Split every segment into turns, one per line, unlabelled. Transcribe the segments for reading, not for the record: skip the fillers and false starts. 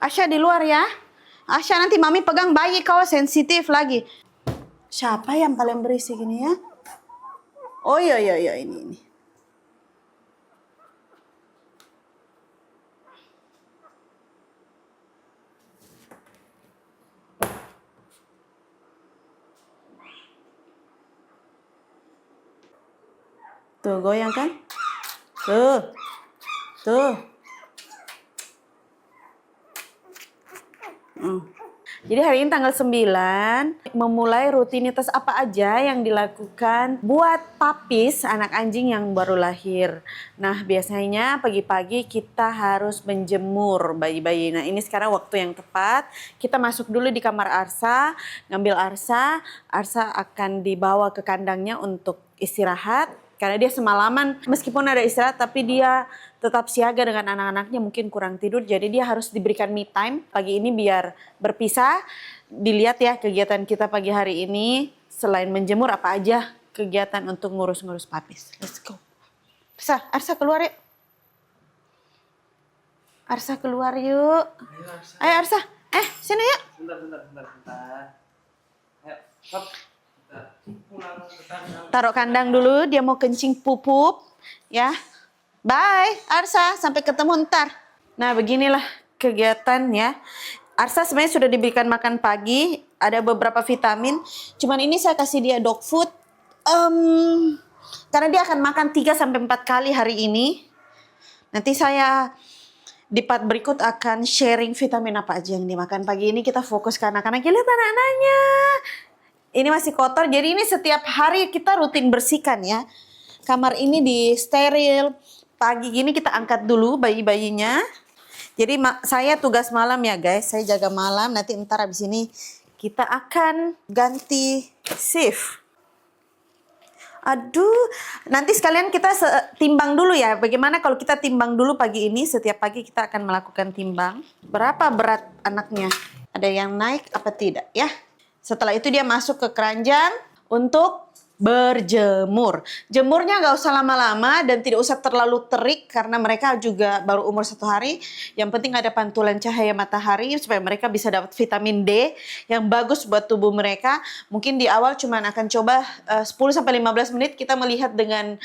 Asya di luar ya. Asya nanti mami pegang bayi kau sensitif lagi. Siapa yang paling berisik ini ya? Oh iya ini. Tuh goyang kan? Tuh. Jadi hari ini tanggal 9, memulai rutinitas apa aja yang dilakukan buat papis anak anjing yang baru lahir. Nah biasanya pagi-pagi kita harus menjemur bayi-bayi. Nah ini sekarang waktu yang tepat. Kita masuk dulu di kamar Arsa, ngambil Arsa. Arsa akan dibawa ke kandangnya untuk istirahat. Karena dia semalaman meskipun ada istirahat tapi dia tetap siaga dengan anak-anaknya, mungkin kurang tidur. Jadi dia harus diberikan me time pagi ini biar berpisah. Dilihat ya kegiatan kita pagi hari ini. Selain menjemur apa aja kegiatan untuk ngurus-ngurus papis. Let's go. Arsa keluar yuk. Arsa keluar yuk. Ayo Arsa. Sini yuk.
Bentar. Ayo, hop.
Taruh kandang dulu, dia mau kencing pupuk, ya. Bye, Arsa, sampai ketemu ntar. Nah, beginilah kegiatan ya. Arsa sebenarnya sudah diberikan makan pagi, ada beberapa vitamin. Cuman ini saya kasih dia dog food, karena dia akan makan 3-4 kali hari ini. Nanti saya di part berikut akan sharing vitamin apa aja yang dimakan pagi ini. Kita fokus ke anak-anak. Lihat anak-anaknya. Ini masih kotor, jadi ini setiap hari kita rutin bersihkan ya. Kamar ini di steril. Pagi gini kita angkat dulu bayi-bayinya. Jadi saya tugas malam ya guys, saya jaga malam. Nanti ntar abis ini kita akan ganti shift. Aduh, nanti sekalian kita timbang dulu ya. Bagaimana kalau kita timbang dulu pagi ini, setiap pagi kita akan melakukan timbang. Berapa berat anaknya? Ada yang naik apa tidak ya? Setelah itu dia masuk ke keranjang untuk berjemur. Jemurnya nggak usah lama-lama dan tidak usah terlalu terik karena mereka juga baru umur 1 hari. Yang penting ada pantulan cahaya matahari supaya mereka bisa dapat vitamin D yang bagus buat tubuh mereka. Mungkin di awal cuma akan coba 10-15 menit kita melihat dengan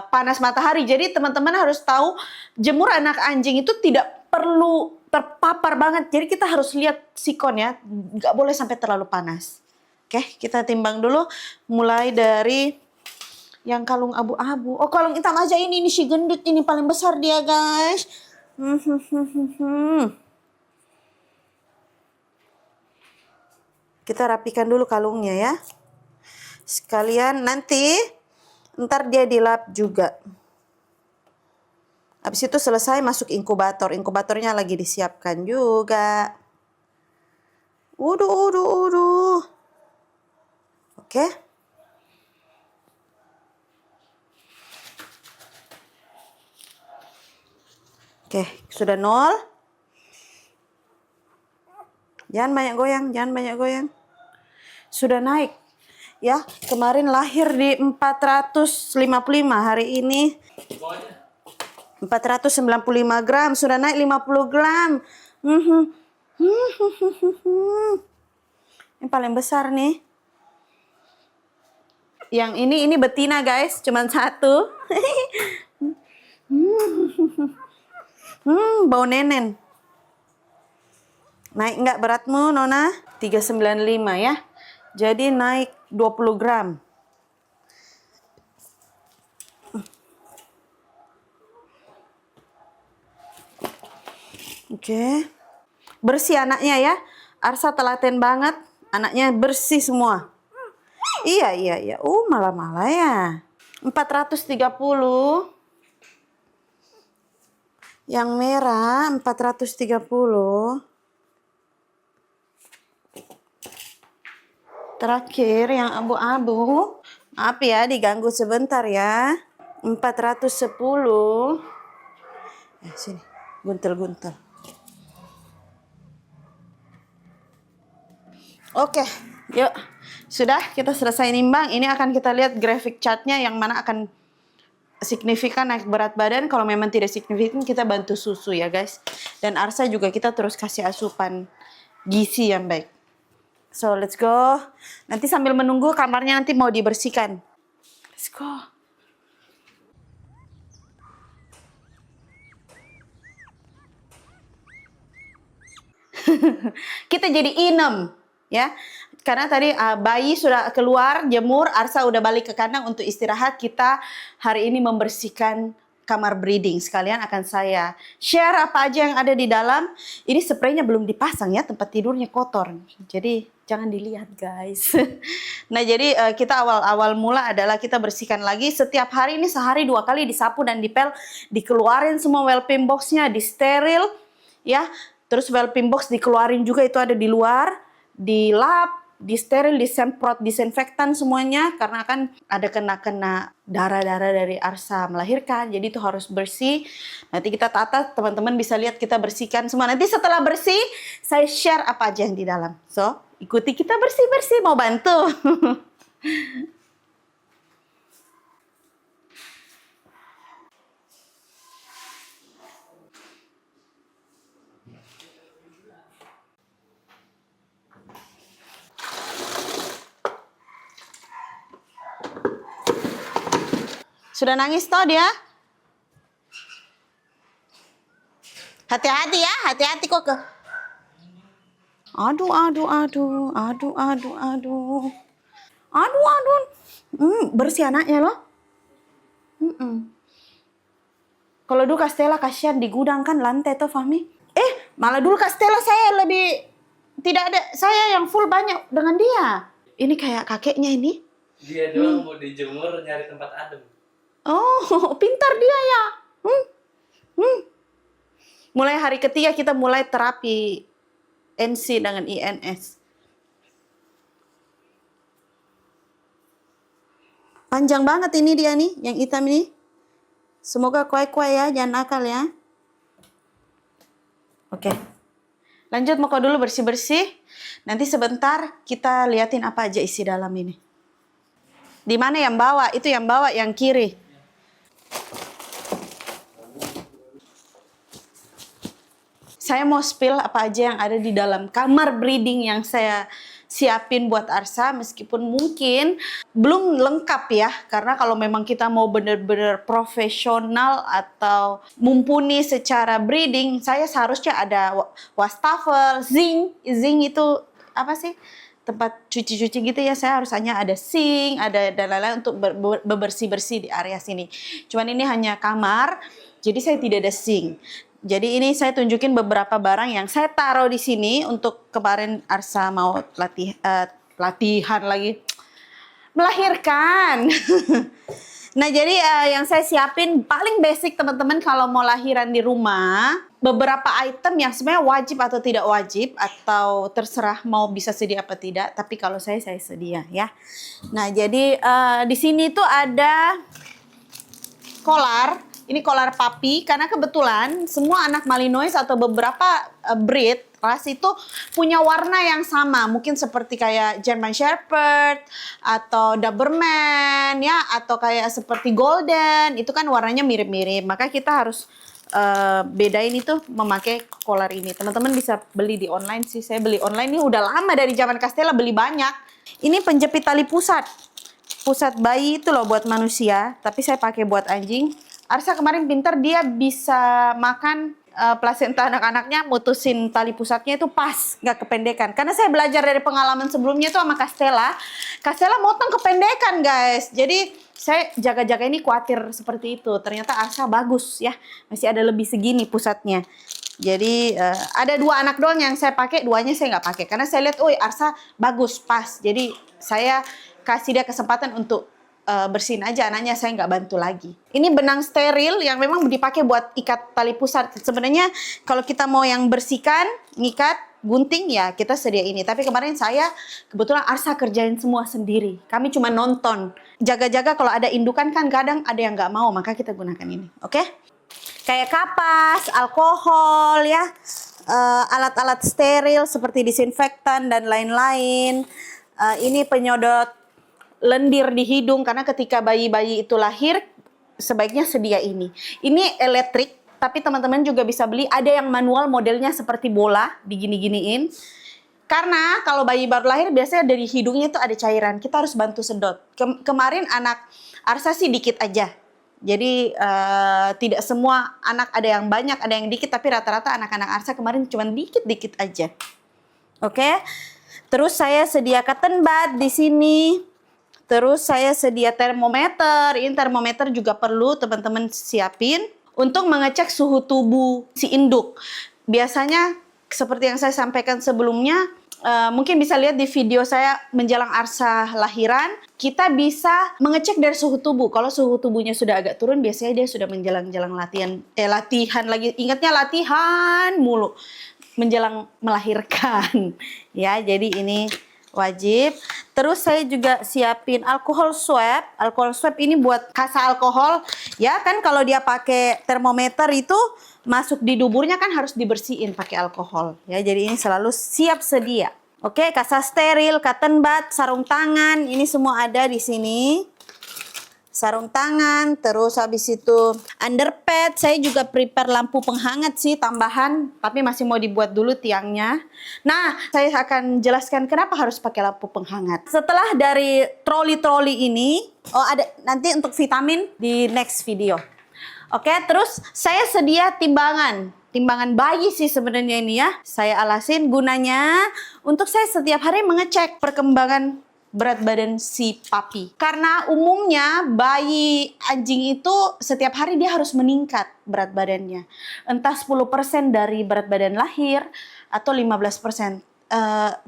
panas matahari. Jadi teman-teman harus tahu jemur anak anjing itu tidak perlu terpapar banget. Jadi kita harus lihat sikon ya, nggak boleh sampai terlalu panas. Oke, kita timbang dulu. Mulai dari yang kalung abu-abu. Oh, kalung hitam aja ini si gendut ini paling besar dia guys. Kita rapikan dulu kalungnya ya. Sekalian nanti ntar dia dilap juga. Habis itu selesai masuk inkubator. Inkubatornya lagi disiapkan juga. Uduh. Oke. Oke, sudah 0. Jangan banyak goyang. Sudah naik. Ya, kemarin lahir di 455, hari ini 495 gram, sudah naik 50 gram. Ini paling besar nih. Yang ini betina guys, cuman 1. Bau nenen. Naik nggak beratmu Nona? 395 ya. Jadi naik 20 gram. Oke. Bersih anaknya ya. Arsa telaten banget. Anaknya bersih semua. Iya. Malah ya. 430. Yang merah 430. Terakhir yang abu-abu. Maaf ya diganggu sebentar ya. 410. Sini. Guntel. Oke, yuk. Sudah kita selesai nimbang. Ini akan kita lihat grafik chartnya yang mana akan signifikan naik berat badan. Kalau memang tidak signifikan, kita bantu susu ya guys. Dan Arsa juga kita terus kasih asupan gizi yang baik. So let's go. Nanti sambil menunggu kamarnya nanti mau dibersihkan. Let's go. Kita jadi inem ya. Karena tadi bayi sudah keluar jemur, Arsa udah balik ke kandang untuk istirahat. Kita hari ini membersihkan kamar breeding. Sekalian akan saya share apa aja yang ada di dalam. Ini spraynya belum dipasang ya, tempat tidurnya kotor. Jadi jangan dilihat guys. Nah jadi kita awal mula adalah kita bersihkan lagi. Setiap hari ini sehari 2 kali disapu dan dipel. Dikeluarin semua wellpaint boxnya, di steril ya. Terus wellpaint box dikeluarin juga, itu ada di luar, di lap, di steril, disemprot disinfektan semuanya, karena kan ada kena darah-darah dari Arsa melahirkan, jadi itu harus bersih. Nanti kita tata, teman-teman bisa lihat kita bersihkan semua. Nanti setelah bersih, saya share apa aja yang di dalam. So, ikuti kita bersih-bersih, mau bantu. Sudah nangis toh dia? Hati-hati ya, hati-hati kok ke. Aduh. Bersih anaknya loh. Kalau dulu Castella kasihan di gudang kan lantai tuh Fahmi. Malah dulu Castella saya lebih tidak ada, saya yang full banyak dengan dia. Ini kayak kakeknya ini.
Dia doang mau dijemur nyari tempat adem.
Oh, pintar dia ya. Mulai hari ketiga kita mulai terapi NC dengan INS. Panjang banget ini dia nih, yang hitam ini. Semoga kuai-kuai ya, jangan nakal ya. Oke. Lanjut Moko dulu bersih-bersih. Nanti sebentar kita liatin apa aja isi dalam ini. Di mana yang bawa? Itu yang bawa yang kiri. Saya mau spill apa aja yang ada di dalam kamar breeding yang saya siapin buat Arsa, meskipun mungkin belum lengkap ya, karena kalau memang kita mau benar-benar profesional atau mumpuni secara breeding, saya seharusnya ada wastafel, zinc itu apa sih? Tempat cuci-cuci gitu ya, saya harus hanya ada sink, ada dan lain-lain untuk bersih-bersih di area sini. Cuman ini hanya kamar, jadi saya tidak ada sink. Jadi ini saya tunjukin beberapa barang yang saya taruh di sini untuk kemarin Arsa mau latihan lagi melahirkan. Nah jadi yang saya siapin paling basic teman-teman kalau mau lahiran di rumah. Beberapa item yang sebenarnya wajib atau tidak wajib atau terserah mau bisa sedia apa tidak. Tapi kalau saya sedia ya. Nah jadi di sini tuh ada kolar. Ini kolar papi, karena kebetulan semua anak Malinois atau beberapa breed ras itu punya warna yang sama. Mungkin seperti kayak German Shepherd atau Doberman ya, atau kayak seperti Golden, itu kan warnanya mirip-mirip. Maka kita harus bedain itu memakai kolar ini. Teman-teman bisa beli di online sih. Saya beli online ini udah lama, dari zaman Castella beli banyak. Ini penjepit tali pusat. Pusat bayi itu loh buat manusia, tapi saya pakai buat anjing. Arsa kemarin pintar, dia bisa makan plasenta anak-anaknya, mutusin tali pusatnya itu pas, nggak kependekan. Karena saya belajar dari pengalaman sebelumnya itu sama Castella. Castella motong kependekan guys. Jadi saya jaga-jaga ini khawatir seperti itu. Ternyata Arsa bagus ya, masih ada lebih segini pusatnya. Jadi ada 2 anak doang yang saya pakai, 2-nya saya nggak pakai. Karena saya lihat, Arsa bagus, pas. Jadi saya kasih dia kesempatan untuk bersihin aja anaknya, saya nggak bantu lagi. Ini benang steril yang memang dipakai buat ikat tali pusat. Sebenarnya kalau kita mau yang bersihkan, ngikat, gunting ya kita sedia ini. Tapi kemarin saya kebetulan Arsa kerjain semua sendiri. Kami cuma nonton. Jaga-jaga kalau ada indukan kan kadang ada yang nggak mau, maka kita gunakan ini. Oke? Kayak kapas, alkohol ya, alat-alat steril seperti disinfektan dan lain-lain. Ini penyodot lendir di hidung, karena ketika bayi-bayi itu lahir sebaiknya sedia ini. Ini elektrik, tapi teman-teman juga bisa beli. Ada yang manual modelnya seperti bola, digini-giniin. Karena kalau bayi baru lahir biasanya dari hidungnya itu ada cairan. Kita harus bantu sedot. Kemarin anak Arsa sih dikit aja. Jadi tidak semua anak, ada yang banyak, ada yang dikit. Tapi rata-rata anak-anak Arsa kemarin cuma dikit-dikit aja. Oke. Terus saya sedia cotton bud di sini. Terus saya sedia termometer. Ini termometer juga perlu teman-teman siapin untuk mengecek suhu tubuh si induk. Biasanya seperti yang saya sampaikan sebelumnya, mungkin bisa lihat di video saya menjelang Arsa lahiran, kita bisa mengecek dari suhu tubuh. Kalau suhu tubuhnya sudah agak turun, biasanya dia sudah menjelang-jelang latihan lagi. Ingatnya latihan mulu menjelang melahirkan. Ya, jadi ini wajib. Terus saya juga siapin alkohol swab. Alkohol swab ini buat kasa alkohol. Ya kan kalau dia pakai termometer itu masuk di duburnya kan harus dibersihin pakai alkohol. Ya jadi ini selalu siap sedia. Oke, kasa steril, cotton bud, sarung tangan, ini semua ada di sini. Sarung tangan, terus habis itu underpad. Saya juga prepare lampu penghangat sih tambahan, tapi masih mau dibuat dulu tiangnya. Nah, saya akan jelaskan kenapa harus pakai lampu penghangat. Setelah dari troli-troli ini, ada nanti untuk vitamin di next video. Oke, terus saya sedia timbangan. Timbangan bayi sih sebenarnya ini ya. Saya alasin gunanya untuk saya setiap hari mengecek perkembangan berat badan si papi. Karena umumnya bayi anjing itu setiap hari dia harus meningkat berat badannya. Entah 10% dari berat badan lahir atau 15%.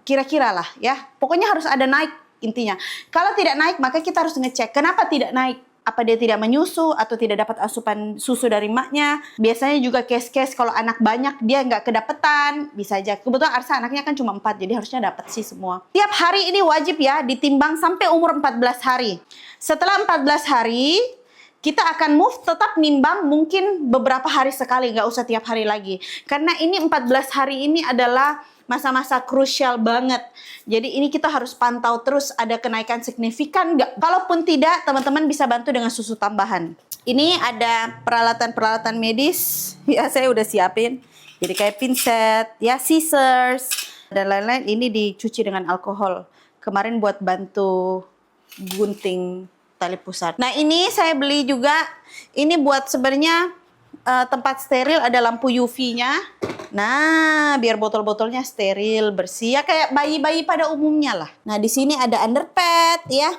Kira-kira lah ya. Pokoknya harus ada naik intinya. Kalau tidak naik maka kita harus ngecek kenapa tidak naik. Apa dia tidak menyusu atau tidak dapat asupan susu dari maknya. Biasanya juga case-case kalau anak banyak dia nggak kedapetan. Bisa aja. Kebetulan Arsa anaknya kan cuma 4 jadi harusnya dapat sih semua. Tiap hari ini wajib ya ditimbang sampai umur 14 hari. Setelah 14 hari kita akan move tetap nimbang mungkin beberapa hari sekali. Nggak usah tiap hari lagi. Karena ini 14 hari ini adalah masa-masa krusial banget. Jadi ini kita harus pantau terus ada kenaikan signifikan nggak. Kalaupun tidak, teman-teman bisa bantu dengan susu tambahan. Ini ada peralatan-peralatan medis. Ya, saya udah siapin. Jadi kayak pinset, ya scissors, dan lain-lain. Ini dicuci dengan alkohol. Kemarin buat bantu gunting tali pusat. Nah ini saya beli juga. Ini buat sebenarnya tempat steril, ada lampu UV-nya. Nah, biar botol-botolnya steril, bersih ya kayak bayi-bayi pada umumnya lah. Nah, di sini ada underpad ya.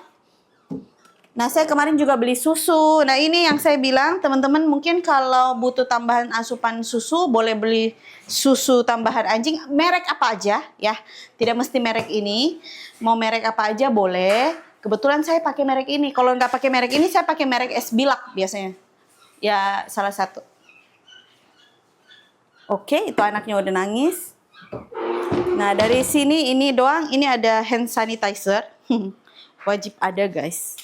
Nah, saya kemarin juga beli susu. Nah, ini yang saya bilang, teman-teman mungkin kalau butuh tambahan asupan susu, boleh beli susu tambahan anjing, merek apa aja ya. Tidak mesti merek ini. Mau merek apa aja boleh. Kebetulan saya pakai merek ini. Kalau nggak pakai merek ini, saya pakai merek S-Bilak biasanya. Ya, salah satu. Oke, itu anaknya udah nangis. Nah, dari sini ini doang, ini ada hand sanitizer. Wajib ada, guys.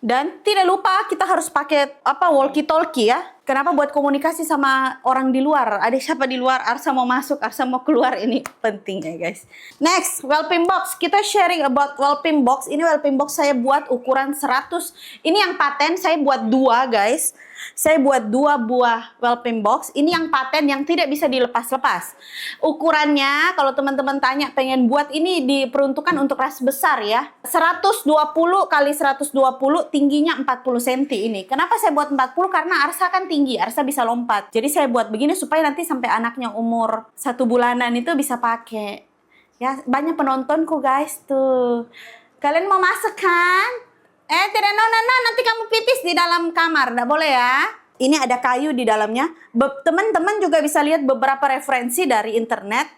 Dan tidak lupa kita harus pakai walkie talkie ya. Kenapa? Buat komunikasi sama orang di luar. Ada siapa di luar? Arsa mau masuk, Arsa mau keluar. Ini penting ya guys. Next, whelping box. Kita sharing about whelping box. Ini whelping box saya buat ukuran 100. Ini yang paten, saya buat 2 guys. Saya buat 2 buah whelping box. Ini yang paten yang tidak bisa dilepas-lepas. Ukurannya kalau teman-teman tanya pengen buat ini diperuntukkan untuk ras besar ya. 120 kali 120 tingginya 40 cm ini. Kenapa saya buat 40? Karena Arsa kan tinggi, Arsa bisa lompat. Jadi saya buat begini supaya nanti sampai anaknya umur 1 bulanan itu bisa pakai. Ya, banyak penontonku guys tuh. Kalian mau masuk kan? Tidak, no, nanti kamu pipis di dalam kamar, nggak boleh ya. Ini ada kayu di dalamnya. Teman-teman juga bisa lihat beberapa referensi dari internet.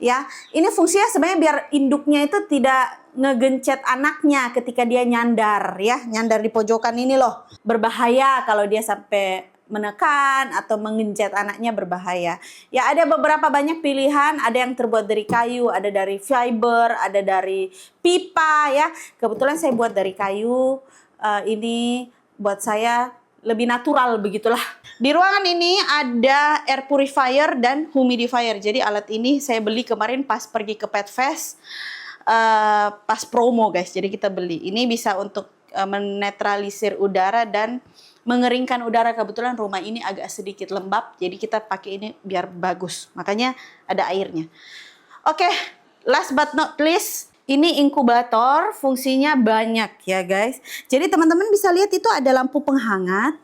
Ya, ini fungsinya sebenarnya biar induknya itu tidak ngegencet anaknya ketika dia nyandar, ya, nyandar di pojokan ini loh. Berbahaya kalau dia sampai menekan atau mengencet anaknya, berbahaya. Ya ada beberapa banyak pilihan, ada yang terbuat dari kayu, ada dari fiber, ada dari pipa ya. Kebetulan saya buat dari kayu. Ini buat saya lebih natural begitulah. Di ruangan ini ada air purifier dan humidifier. Jadi alat ini saya beli kemarin pas pergi ke Pet Fest, pas promo guys. Jadi kita beli. Ini bisa untuk menetralisir udara dan mengeringkan udara. Kebetulan rumah ini agak sedikit lembab, jadi kita pakai ini biar bagus. Makanya ada airnya. Oke, last but not least, ini inkubator, fungsinya banyak ya guys. Jadi teman-teman bisa lihat itu ada lampu penghangat.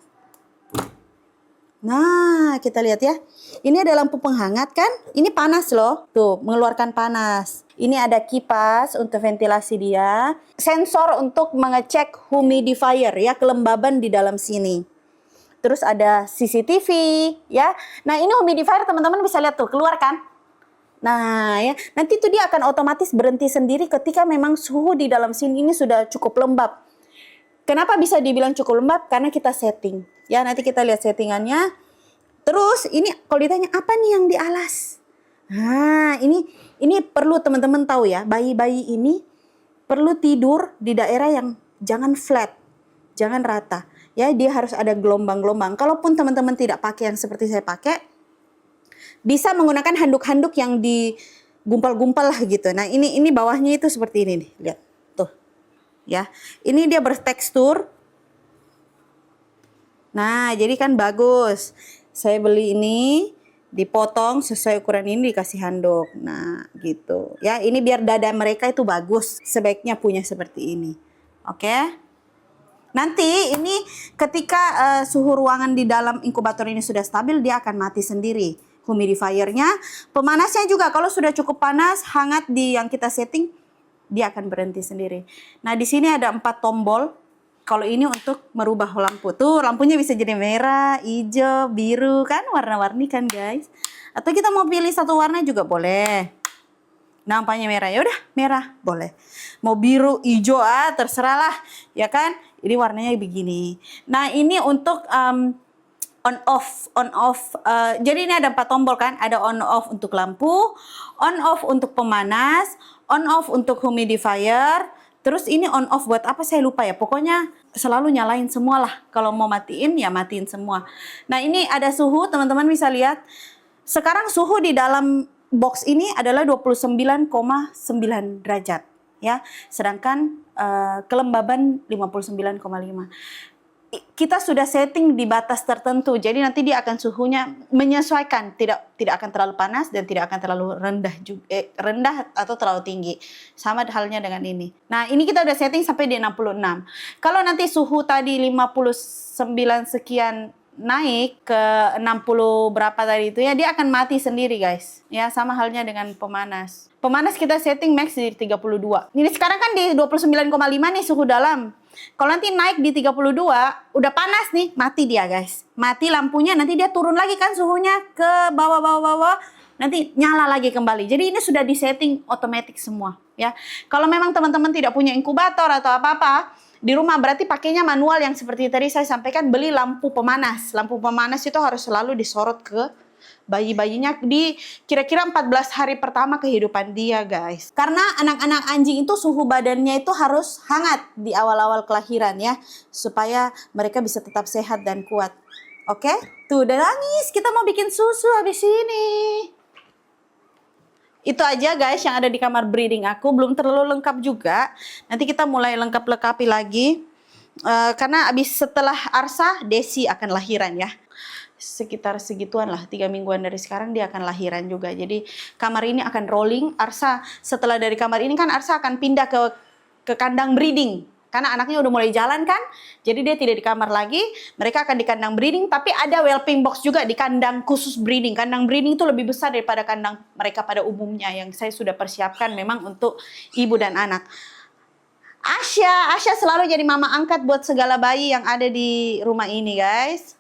Nah, kita lihat ya. Ini ada lampu penghangat kan? Ini panas loh. Tuh, mengeluarkan panas. Ini ada kipas untuk ventilasi dia. Sensor untuk mengecek humidifier ya, kelembaban di dalam sini. Terus ada CCTV ya. Nah, ini humidifier teman-teman bisa lihat tuh, keluar kan? Nah, ya, nanti itu dia akan otomatis berhenti sendiri ketika memang suhu di dalam sini ini sudah cukup lembab. Kenapa bisa dibilang cukup lembab? Karena kita setting. Ya, nanti kita lihat settingannya. Terus ini kalau ditanya apa nih yang di alas? Nah, ini perlu teman-teman tahu ya. Bayi-bayi ini perlu tidur di daerah yang jangan flat, jangan rata. Ya, dia harus ada gelombang-gelombang. Kalaupun teman-teman tidak pakai yang seperti saya pakai, bisa menggunakan handuk-handuk yang digumpal-gumpal lah gitu. Nah, ini bawahnya itu seperti ini nih, lihat. Tuh. Ya. Ini dia bertekstur. Nah, jadi kan bagus. Saya beli ini, dipotong sesuai ukuran ini, dikasih handuk. Nah, gitu. Ya, ini biar dada mereka itu bagus. Sebaiknya punya seperti ini. Oke? Nanti ini ketika suhu ruangan di dalam inkubator ini sudah stabil, dia akan mati sendiri. Humidifiernya, pemanasnya juga kalau sudah cukup panas, hangat di yang kita setting, dia akan berhenti sendiri. Nah, di sini ada 4 tombol. Kalau ini untuk merubah lampu. Tuh, lampunya bisa jadi merah, hijau, biru kan, warna-warni kan, guys. Atau kita mau pilih satu warna juga boleh. Nampaknya merah, ya udah merah, boleh. Mau biru, hijau, terserah lah, ya kan? Ini warnanya begini. Nah, ini untuk on off. Jadi ini ada 4 tombol kan, ada on off untuk lampu, on off untuk pemanas, on off untuk humidifier. Terus ini on off buat apa saya lupa ya. Pokoknya selalu nyalain semua lah. Kalau mau matiin ya matiin semua. Nah, ini ada suhu, teman-teman bisa lihat. Sekarang suhu di dalam box ini adalah 29,9 derajat ya. Sedangkan kelembaban 59,5. Kita sudah setting di batas tertentu, jadi nanti dia akan suhunya menyesuaikan, tidak akan terlalu panas dan tidak akan terlalu rendah atau terlalu tinggi. Sama halnya dengan ini. Nah, ini kita udah setting sampai di 66. Kalau nanti suhu tadi 59 sekian naik ke 60 berapa tadi itu ya, dia akan mati sendiri guys. Ya, sama halnya dengan pemanas. Pemanas kita setting max di 32. Ini sekarang kan di 29,5 nih suhu dalam. Kalau nanti naik di 32, udah panas nih, mati dia guys. Mati lampunya, nanti dia turun lagi kan suhunya ke bawah. Nanti nyala lagi kembali. Jadi ini sudah disetting otomatis semua ya. Kalau memang teman-teman tidak punya inkubator atau apa-apa di rumah, berarti pakainya manual yang seperti tadi saya sampaikan, beli lampu pemanas. Lampu pemanas itu harus selalu disorot ke bayi-bayinya di kira-kira 14 hari pertama kehidupan dia guys. Karena anak-anak anjing itu suhu badannya itu harus hangat di awal-awal kelahiran ya. Supaya mereka bisa tetap sehat dan kuat. Oke? Tuh udah nangis, kita mau bikin susu habis ini. Itu aja guys yang ada di kamar breeding aku. Belum terlalu lengkap juga. Nanti kita mulai lengkap-lengkapi lagi. Karena setelah Arsa, Desi akan lahiran ya. Sekitar segituan lah, 3 mingguan dari sekarang dia akan lahiran juga. Jadi kamar ini akan rolling. Arsa setelah dari kamar ini kan Arsa akan pindah ke kandang breeding. Karena anaknya udah mulai jalan kan. Jadi dia tidak di kamar lagi. Mereka akan di kandang breeding. Tapi ada whelping box juga di kandang khusus breeding. Kandang breeding itu lebih besar daripada kandang mereka pada umumnya. Yang saya sudah persiapkan memang untuk ibu dan anak. Asya selalu jadi mama angkat buat segala bayi yang ada di rumah ini guys.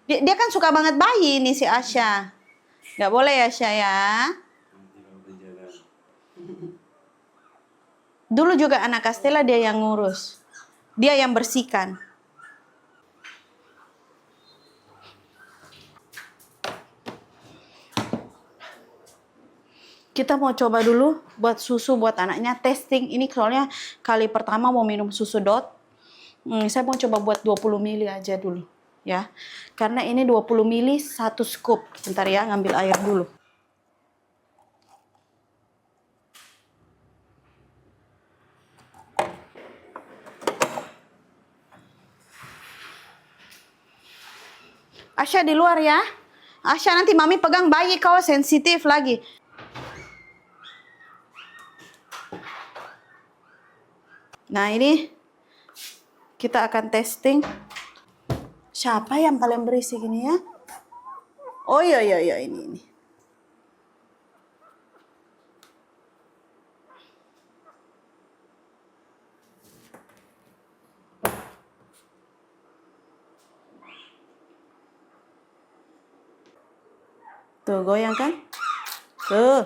Dia kan suka banget bayi nih si Asya. Nggak boleh ya Asya ya. Dulu juga anak Castella dia yang ngurus. Dia yang bersihkan. Kita mau coba dulu buat susu buat anaknya. Testing. Ini soalnya kali pertama mau minum susu dot. Saya mau coba buat 20 ml aja dulu. Ya, karena ini 20 ml 1 scoop. Bentar ya, ngambil air dulu. Asya di luar ya. Asya nanti mami pegang bayi kau sensitif lagi. Nah ini kita akan testing. Siapa yang paling berisik ini ya? Oh iya ini. Tuh goyang kan? Tuh.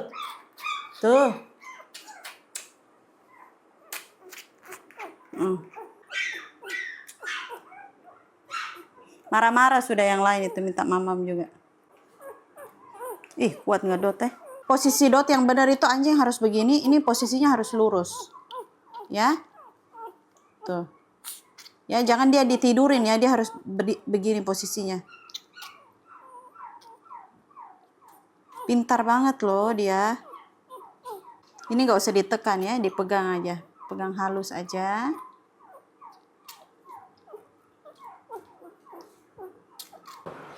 Marah-marah sudah yang lain itu minta mamam juga. Ih, kuat nggak Dot teh? Posisi Dot yang benar itu anjing harus begini, ini posisinya harus lurus. Ya. Tuh. Ya, jangan dia ditidurin ya, dia harus begini posisinya. Pintar banget loh dia. Ini nggak usah ditekan ya, dipegang aja. Pegang halus aja.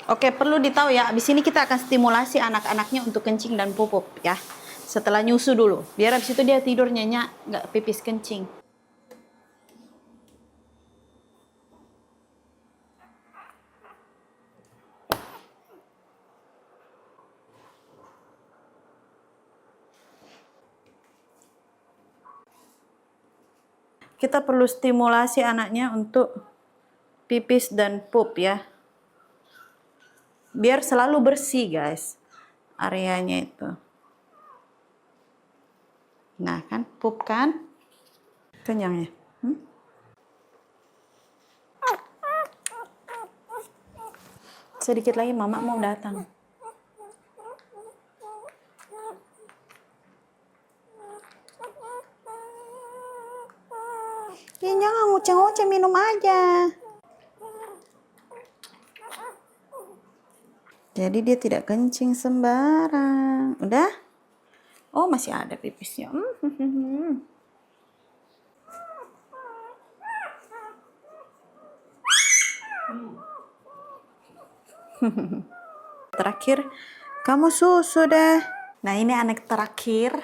Oke, perlu ditahu ya, abis ini kita akan stimulasi anak-anaknya untuk kencing dan pupuk ya. Setelah nyusu dulu, biar abis itu dia tidur nyenyak, nggak pipis kencing. Kita perlu stimulasi anaknya untuk pipis dan pup ya. Biar selalu bersih guys, areanya itu. Nah kan, pup kan? Kenyang ya? Sedikit lagi mama mau datang. Ya jangan ngoceh-ngoceh, minum aja. Jadi dia tidak kencing sembarang. Udah? Oh masih ada pipisnya. Terakhir, kamu susu deh. Nah ini anak terakhir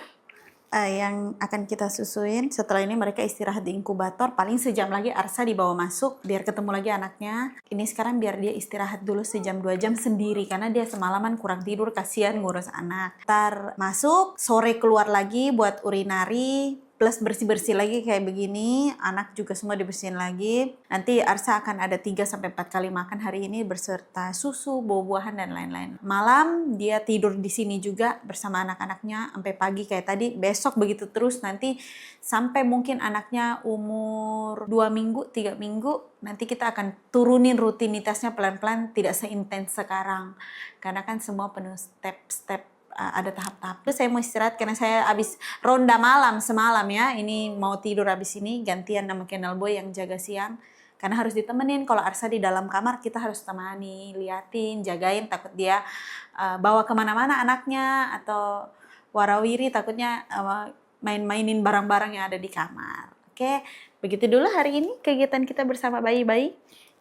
yang akan kita susuin. Setelah ini mereka istirahat di inkubator. Paling sejam lagi Arsa dibawa masuk biar ketemu lagi anaknya. Ini sekarang biar dia istirahat dulu sejam 2 jam sendiri. Karena dia semalaman kurang tidur, kasihan ngurus anak. Ntar masuk, sore keluar lagi buat urinari. Plus bersih-bersih lagi kayak begini, anak juga semua dibersihin lagi. Nanti Arsa akan ada 3-4 kali makan hari ini berserta susu, buah-buahan dan lain-lain. Malam dia tidur di sini juga bersama anak-anaknya sampai pagi kayak tadi. Besok begitu terus nanti sampai mungkin anaknya umur 2 minggu, 3 minggu. Nanti kita akan turunin rutinitasnya pelan-pelan, tidak seintens sekarang. Karena kan semua penuh step-step. Ada tahap-tahap. Terus saya mau istirahat karena saya habis ronda malam semalam ya. Ini mau tidur habis ini, gantian sama Kennel Boy yang jaga siang. Karena harus ditemenin, kalau Arsa di dalam kamar kita harus temani, liatin, jagain, takut dia bawa kemana-mana anaknya. Atau warawiri takutnya main-mainin barang-barang yang ada di kamar. Oke, begitu dulu hari ini kegiatan kita bersama bayi-bayi.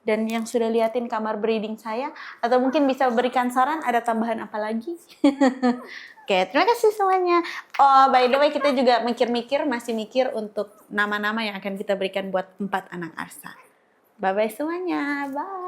Dan yang sudah liatin kamar breeding saya, atau mungkin bisa berikan saran ada tambahan apa lagi. Oke, terima kasih semuanya. Oh, by the way kita juga masih mikir untuk nama-nama yang akan kita berikan buat 4 anak Arsa. Bye-bye semuanya, bye.